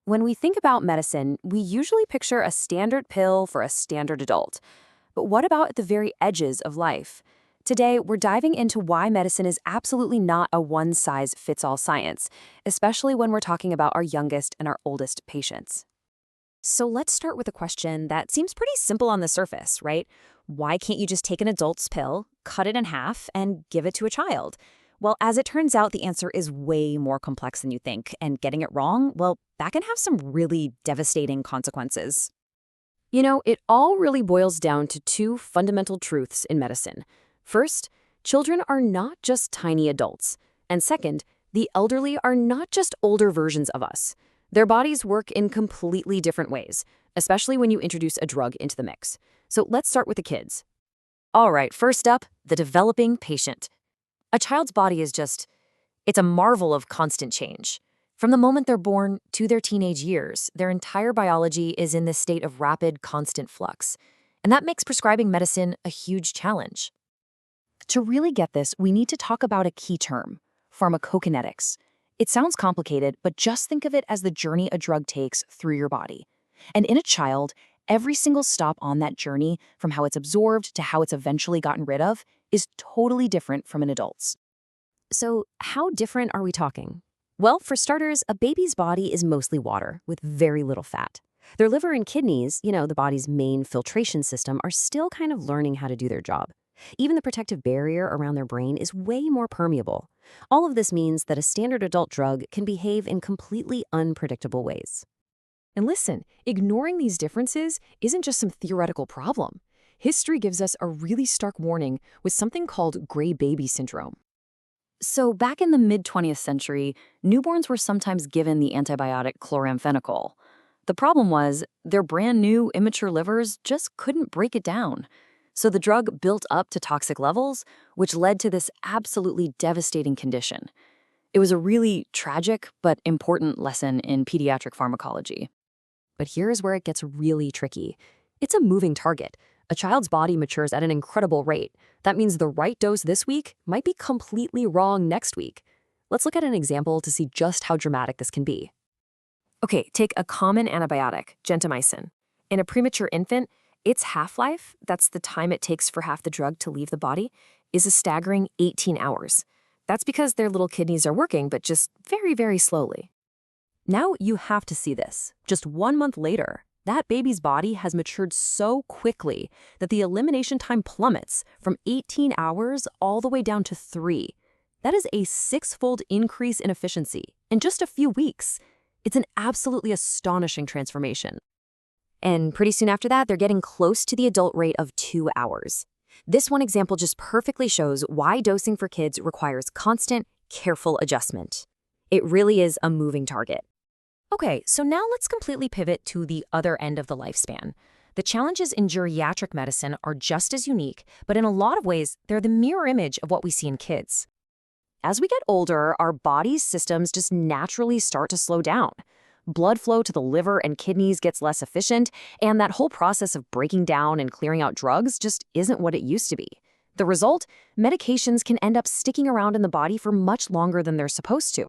When we think about medicine, we usually picture a standard pill for a standard adult. But what about at the very edges of life? Today, we're diving into why medicine is absolutely not a one-size-fits-all science, especially when we're talking about our youngest and our oldest patients. So let's start with a question that seems pretty simple on the surface, right? Why can't you just take an adult's pill, cut it in half, and give it to a child? Well, as it turns out, the answer is way more complex than you think, and getting it wrong, well, that can have some really devastating consequences. It all really boils down to two fundamental truths in medicine. First, children are not just tiny adults. And second, the elderly are not just older versions of us. Their bodies work in completely different ways, especially when you introduce a drug into the mix. So let's start with the kids. All right, first up, the developing patient. A child's body it's a marvel of constant change. From the moment they're born to their teenage years, their entire biology is in this state of rapid, constant flux. And that makes prescribing medicine a huge challenge. To really get this, we need to talk about a key term, pharmacokinetics. It sounds complicated, but just think of it as the journey a drug takes through your body. And in a child, every single stop on that journey, from how it's absorbed to how it's eventually gotten rid of, is totally different from an adult's. So, how different are we talking? Well, for starters, a baby's body is mostly water, with very little fat. Their liver and kidneys, the body's main filtration system, are still kind of learning how to do their job. Even the protective barrier around their brain is way more permeable. All of this means that a standard adult drug can behave in completely unpredictable ways. And listen, ignoring these differences isn't just some theoretical problem. History gives us a really stark warning with something called gray baby syndrome. So back in the mid-20th century, newborns were sometimes given the antibiotic chloramphenicol. The problem was their brand new immature livers just couldn't break it down. So the drug built up to toxic levels, which led to this absolutely devastating condition. It was a really tragic but important lesson in pediatric pharmacology. But here's where it gets really tricky. It's a moving target. A child's body matures at an incredible rate. That means the right dose this week might be completely wrong next week. Let's look at an example to see just how dramatic this can be. Okay, take a common antibiotic, gentamicin. In a premature infant, its half-life, that's the time it takes for half the drug to leave the body, is a staggering 18 hours. That's because their little kidneys are working, but just very, very slowly. Now you have to see this. Just 1 month later, that baby's body has matured so quickly that the elimination time plummets from 18 hours all the way down to 3. That is a 6-fold increase in efficiency in just a few weeks. It's an absolutely astonishing transformation. And pretty soon after that, they're getting close to the adult rate of 2 hours. This one example just perfectly shows why dosing for kids requires constant, careful adjustment. It really is a moving target. Okay, so now let's completely pivot to the other end of the lifespan. The challenges in geriatric medicine are just as unique, but in a lot of ways, they're the mirror image of what we see in kids. As we get older, our body's systems just naturally start to slow down. Blood flow to the liver and kidneys gets less efficient, and that whole process of breaking down and clearing out drugs just isn't what it used to be. The result? Medications can end up sticking around in the body for much longer than they're supposed to.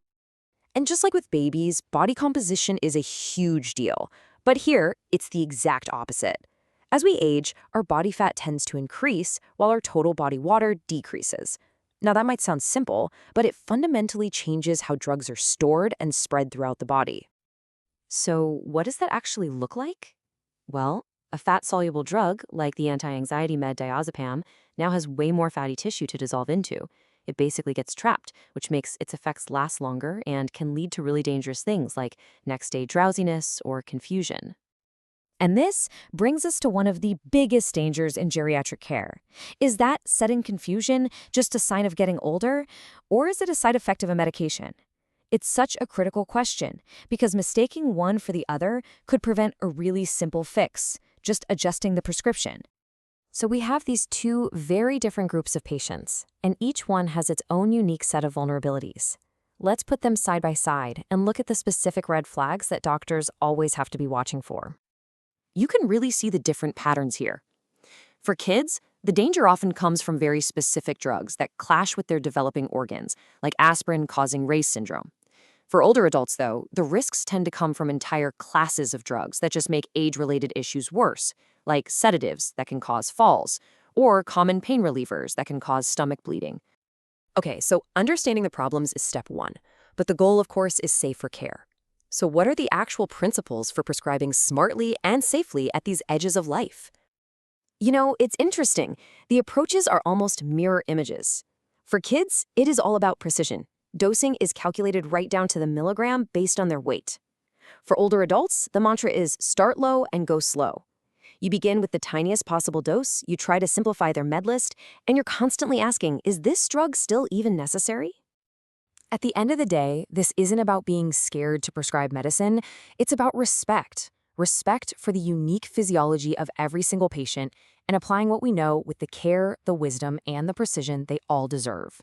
And just like with babies, body composition is a huge deal. But here, it's the exact opposite. As we age, our body fat tends to increase while our total body water decreases. Now that might sound simple, but it fundamentally changes how drugs are stored and spread throughout the body. So what does that actually look like? Well, a fat-soluble drug, like the anti-anxiety med diazepam, now has way more fatty tissue to dissolve into. It basically gets trapped, which makes its effects last longer and can lead to really dangerous things like next-day drowsiness or confusion. And this brings us to one of the biggest dangers in geriatric care. Is that sudden confusion just a sign of getting older, or is it a side effect of a medication? It's such a critical question because mistaking one for the other could prevent a really simple fix, just adjusting the prescription. So we have these two very different groups of patients, and each one has its own unique set of vulnerabilities. Let's put them side by side and look at the specific red flags that doctors always have to be watching for. You can really see the different patterns here. For kids, the danger often comes from very specific drugs that clash with their developing organs, like aspirin causing Ray's syndrome. For older adults, though, the risks tend to come from entire classes of drugs that just make age-related issues worse, like sedatives that can cause falls, or common pain relievers that can cause stomach bleeding. Okay, so understanding the problems is step one, but the goal, of course, is safer care. So what are the actual principles for prescribing smartly and safely at these edges of life? It's interesting. The approaches are almost mirror images. For kids, it is all about precision. Dosing is calculated right down to the milligram based on their weight. For older adults, the mantra is start low and go slow. You begin with the tiniest possible dose, you try to simplify their med list, and you're constantly asking, is this drug still even necessary? At the end of the day, this isn't about being scared to prescribe medicine. It's about respect. Respect for the unique physiology of every single patient and applying what we know with the care, the wisdom, and the precision they all deserve.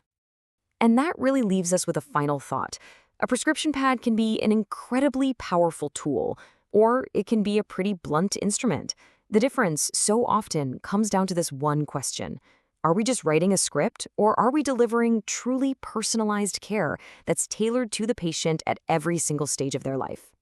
And that really leaves us with a final thought. A prescription pad can be an incredibly powerful tool, or it can be a pretty blunt instrument. The difference so often comes down to this one question. Are we just writing a script, or are we delivering truly personalized care that's tailored to the patient at every single stage of their life?